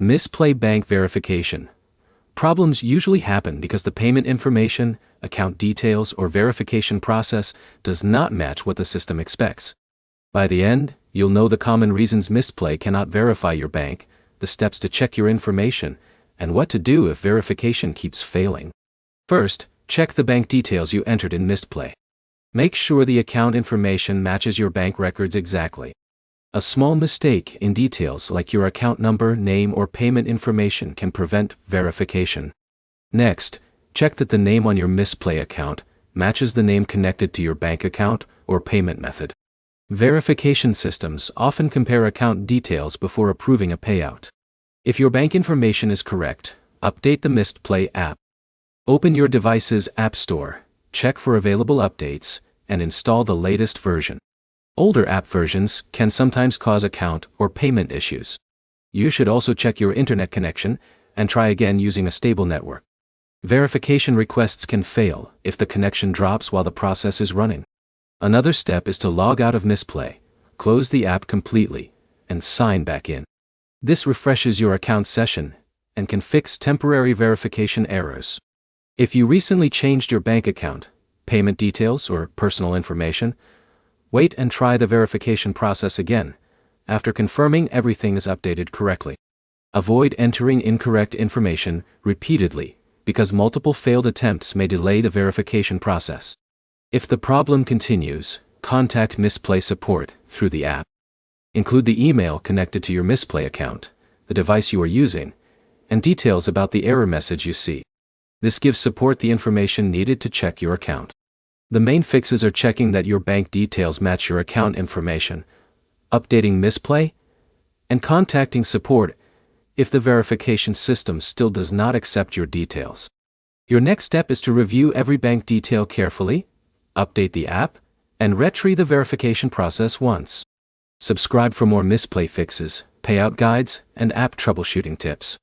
Misplay bank verification. Problems usually happen because the payment information, account details, or verification process does not match what the system expects. By the end, you'll know the common reasons Mistplay cannot verify your bank, the steps to check your information, and what to do if verification keeps failing. First, check the bank details you entered in Mistplay. Make sure the account information matches your bank records exactly. A small mistake in details like your account number, name, or payment information can prevent verification. Next, check that the name on your Mistplay account matches the name connected to your bank account or payment method. Verification systems often compare account details before approving a payout. If your bank information is correct, update the Mistplay app. Open your device's App Store, check for available updates, and install the latest version. Older app versions can sometimes cause account or payment issues. You should also check your internet connection and try again using a stable network. Verification requests can fail if the connection drops while the process is running. Another step is to log out of Mistplay, close the app completely, and sign back in. This refreshes your account session and can fix temporary verification errors. If you recently changed your bank account, payment details, or personal information, wait and try the verification process again, after confirming everything is updated correctly. Avoid entering incorrect information repeatedly, because multiple failed attempts may delay the verification process. If the problem continues, contact Mistplay support through the app. Include the email connected to your Mistplay account, the device you are using, and details about the error message you see. This gives support the information needed to check your account. The main fixes are checking that your bank details match your account information, updating Mistplay, and contacting support if the verification system still does not accept your details. Your next step is to review every bank detail carefully, update the app, and retry the verification process once. Subscribe for more Mistplay fixes, payout guides, and app troubleshooting tips.